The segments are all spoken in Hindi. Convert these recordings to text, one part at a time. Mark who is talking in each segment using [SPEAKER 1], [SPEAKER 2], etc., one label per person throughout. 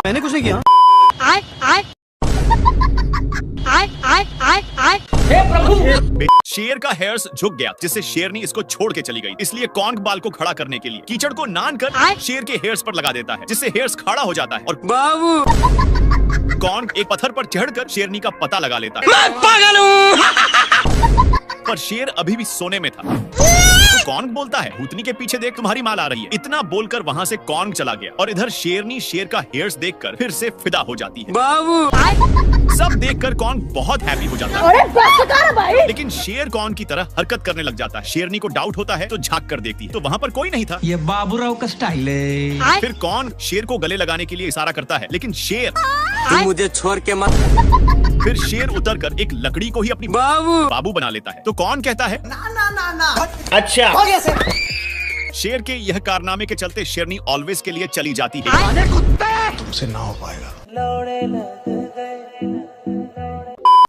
[SPEAKER 1] मैंने कुछ नहीं किया।
[SPEAKER 2] हे प्रभु!
[SPEAKER 3] शेर का हेयर्स झुक गया जिससे शेरनी इसको छोड़ के चली गई। इसलिए कॉन्ग बाल को खड़ा करने के लिए कीचड़ को नान कर शेर के हेयर्स पर लगा देता है जिससे हेयर्स खड़ा हो जाता है और
[SPEAKER 1] बाबू
[SPEAKER 3] कॉन्ग एक पत्थर पर चढ़कर शेरनी का पता लगा लेता है।
[SPEAKER 1] मैं पागल हूँ।
[SPEAKER 3] पर शेर अभी भी सोने में था। तो कॉन्ग बोलता है, भूतनी के पीछे देख, तुम्हारी माल आ रही है। इतना बोलकर वहाँ से कॉन्ग चला गया और इधर शेरनी शेर का हेयर्स देखकर फिर से फिदा हो जाती है।
[SPEAKER 1] बाबू
[SPEAKER 3] सब देखकर कॉन्ग बहुत हैप्पी हो जाता है।
[SPEAKER 2] अरे बस कर भाई!
[SPEAKER 3] लेकिन शेर कॉन्ग की तरह हरकत करने लग जाता है। शेरनी को डाउट होता है तो झांक कर देखती है तो वहाँ पर कोई नहीं था।
[SPEAKER 1] ये बाबूराव का स्टाइल है।
[SPEAKER 3] फिर कॉन्ग शेर को गले लगाने के लिए इशारा करता है लेकिन शेर
[SPEAKER 1] तुम मुझे छोड़ के मत।
[SPEAKER 3] फिर शेर उतरकर एक लकड़ी को ही अपनी बाबू बना लेता है। तो कौन कहता है
[SPEAKER 2] ना।
[SPEAKER 3] अच्छा।
[SPEAKER 2] हो गया से।
[SPEAKER 3] शेर के यह कारनामे के चलते शेरनी ऑलवेज के लिए चली जाती है।
[SPEAKER 2] अरे कुत्ते!
[SPEAKER 4] तुमसे ना हो पाएगा।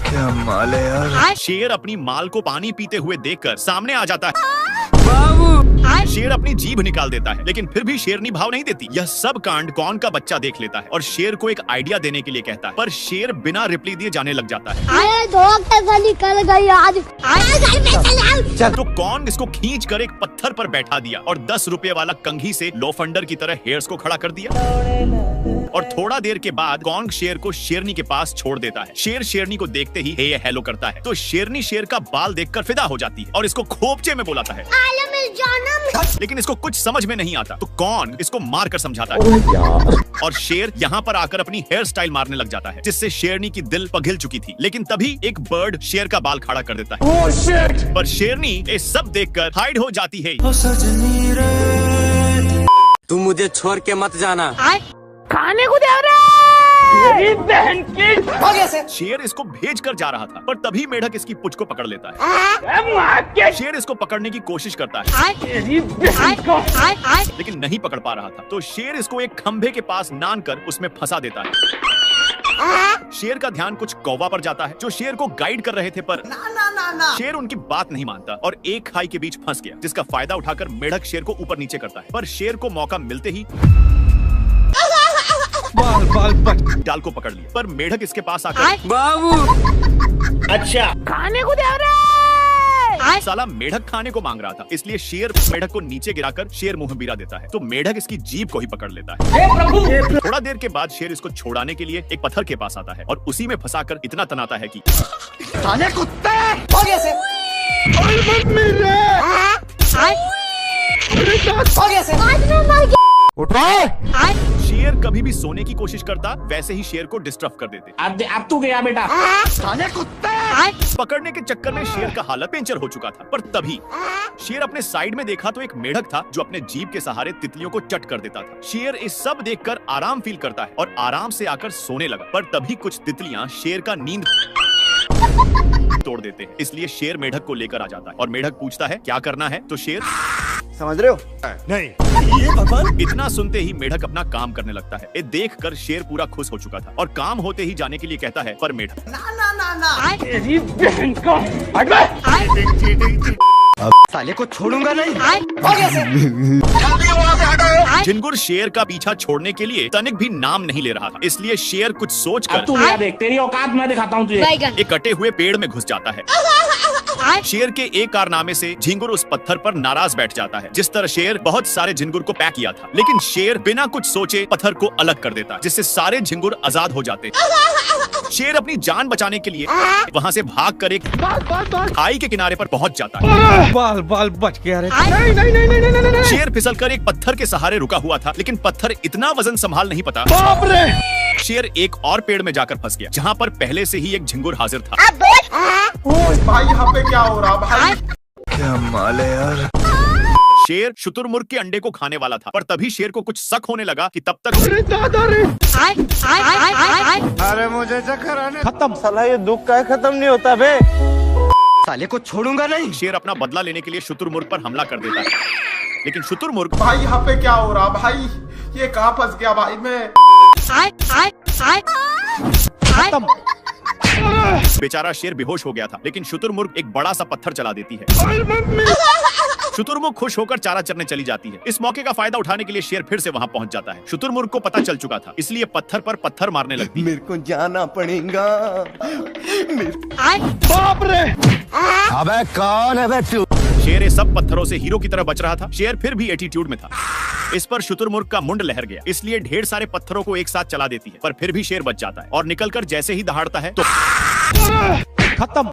[SPEAKER 4] क्या माल है यार।
[SPEAKER 3] शेर अपनी माल को पानी पीते हुए देखकर सामने आ जाता है।
[SPEAKER 1] बाबू
[SPEAKER 3] शेर अपनी जीभ निकाल देता है लेकिन फिर भी शेरनी भाव नहीं देती। यह सब कांड कौन का बच्चा देख लेता है और शेर को एक आइडिया देने के लिए कहता है पर शेर बिना रिप्लाई दिए जाने लग जाता है।
[SPEAKER 5] निकल गई आज।
[SPEAKER 3] तो कौन इसको खींच कर एक पत्थर पर बैठा दिया और 10 रुपए वाला कंघी से लोफंडर की तरह हेयर्स को खड़ा कर दिया। और थोड़ा देर के बाद कौन शेर को शेरनी के पास छोड़ देता है। शेर शेरनी को देखते ही हे हेलो करता है तो शेरनी शेर का बाल देखकर फिदा हो जाती है और इसको खोपचे में बुलाता है। लेकिन इसको कुछ समझ में नहीं आता तो कौन इसको मार कर समझाता है और शेर यहाँ पर आकर अपनी हेयर स्टाइल मारने लग जाता है जिससे शेरनी की दिल पिघल चुकी थी। लेकिन तभी एक बर्ड शेर का बाल खड़ा कर देता है। पर शेरनी ये सब देखकर हाइड हो जाती है।
[SPEAKER 1] तुम मुझे छोड़ के मत जाना।
[SPEAKER 2] खाने को दे रहे! मेरी बहन की! हो गया से।
[SPEAKER 3] शेर इसको भेज कर जा रहा था पर तभी मेढक इसकी पुछ को पकड़ लेता
[SPEAKER 2] के!
[SPEAKER 3] है। शेर इसको पकड़ने की कोशिश करता है
[SPEAKER 2] मेरी बहन को!
[SPEAKER 3] लेकिन नहीं पकड़ पा रहा था तो शेर इसको एक खंभे के पास नान कर उसमें फंसा देता है। शेर का ध्यान कुछ कौवा पर जाता है जो शेर को गाइड कर रहे थे पर
[SPEAKER 2] ना।
[SPEAKER 3] शेर उनकी बात नहीं मानता और एक खाई के बीच फंस गया जिसका फायदा उठाकर मेढक शेर को ऊपर नीचे करता है। पर शेर को मौका मिलते ही
[SPEAKER 1] बाल
[SPEAKER 3] डाल को पकड़ लिया। पर मेढक इसके पास आकर
[SPEAKER 1] बाबू
[SPEAKER 3] अच्छा
[SPEAKER 2] खाने को दे रहे!
[SPEAKER 3] साला मेढक खाने को मांग रहा था इसलिए शेर मेढक को नीचे गिराकर शेर मुंह बिरा देता है तो मेढक इसकी जीभ को ही पकड़ लेता है।
[SPEAKER 2] हे प्रभु!
[SPEAKER 3] थोड़ा देर के बाद शेर इसको छोड़ाने के लिए एक पत्थर के पास आता है और उसी में फंसाकर इतना तनाता है कि
[SPEAKER 2] खाने कुत्ते! हो गया से। हो गया से।
[SPEAKER 3] शेर कभी भी सोने की कोशिश करता वैसे ही शेर को डिस्टर्ब कर देते।
[SPEAKER 2] अब तू गया बेटा। खाने कुत्ते!
[SPEAKER 3] पकड़ने के चक्कर में शेर का हालत पेंचर हो चुका था पर तभी शेर अपने साइड में देखा तो एक मेढक था जो अपने जीभ के सहारे तितलियों को चट कर देता था। शेर इस सब देखकर आराम फील करता है और आराम से आकर सोने लगा पर तभी कुछ तितलियां शेर का नींद तोड़ देते हैं। इसलिए शेर मेढक को लेकर आ जाता है और मेढक पूछता है क्या करना है तो शेर
[SPEAKER 4] समझ रहे हो?
[SPEAKER 3] नहीं। ये भगवान! इतना सुनते ही मेढक अपना काम करने लगता है। ये देखकर शेर पूरा खुश हो चुका था और काम होते ही जाने के लिए कहता है पर मेढक
[SPEAKER 2] ना। मेरी बहन को! हट बे!
[SPEAKER 1] साले को छोड़ूंगा नहीं।
[SPEAKER 2] हो गया से।
[SPEAKER 3] झिंगुर शेर का पीछा छोड़ने के लिए तनिक भी नाम नहीं ले रहा था इसलिए शेर कुछ सोचकर
[SPEAKER 2] तू गया देख, तेरी औकात मैं दिखाता हूँ तुझे।
[SPEAKER 3] एक कटे हुए पेड़ में घुस जाता है। शेर के एक कारनामे से झिंगुर उस पत्थर पर नाराज बैठ जाता है। जिस तरह शेर बहुत सारे झिंगुर को पैक किया था लेकिन शेर बिना कुछ सोचे पत्थर को अलग कर देता जिससे सारे झिंगुर आजाद हो जाते। शेर अपनी जान बचाने के लिए वहाँ से भागकर एक खाई के किनारे पर पहुँच जाता है।
[SPEAKER 1] बाल बच गया रे।
[SPEAKER 2] नहीं।
[SPEAKER 3] शेर फिसलकर एक पत्थर के सहारे रुका हुआ था लेकिन पत्थर इतना वजन संभाल नहीं पाता।
[SPEAKER 2] बाप रे!
[SPEAKER 3] शेर एक और पेड़ में जाकर फंस गया जहाँ पर पहले से ही एक झिंगुर हाजिर था।
[SPEAKER 4] भाई यहाँ पे क्या हो रहा भाई? क्या माल है यार।
[SPEAKER 3] शेर शुतुरमुर्ग के अंडे को खाने वाला था पर तभी शेर को कुछ शक होने लगा कि तब तक
[SPEAKER 4] अरे मुझे चक्कर आने।
[SPEAKER 1] खत्म साला, ये दुख का खत्म नहीं होता बे। साले को छोड़ूंगा नहीं।
[SPEAKER 3] शेर अपना बदला लेने के लिए शुतुरमुर्ग पर हमला कर देता है लेकिन शुतुरमुर्ग
[SPEAKER 4] भाई यहाँ पे क्या हो रहा भाई? ये कहाँ फंस गया भाई मैं?
[SPEAKER 1] खत्म
[SPEAKER 3] बेचारा शेर बेहोश हो गया था, लेकिन शुतुरमुर्ग एक बड़ा सा पत्थर चला देती है। शुतुरमुर्ग खुश होकर चारा चरने चली जाती है। इस मौके का फायदा उठाने के लिए शेर फिर से वहां पहुंच जाता है। शुतुरमुर्ग को पता चल चुका था, इसलिए पत्थर पर पत्थर मारने लगती है।
[SPEAKER 1] मेरे को जाना पड़ेगा।
[SPEAKER 2] बाप रे।
[SPEAKER 1] अबे कौन है बे तू?
[SPEAKER 3] शेर ये सब पत्थरों से हीरो की तरह बच रहा था। शेर फिर भी एटीट्यूड में था। इस पर शुतुरमुर्ग का मुंड लहर गया, इसलिए ढेर सारे पत्थरों को एक साथ चला देती है, पर फिर भी शेर बच जाता है और निकलकर जैसे ही दहाड़ता है तो
[SPEAKER 2] खत्म।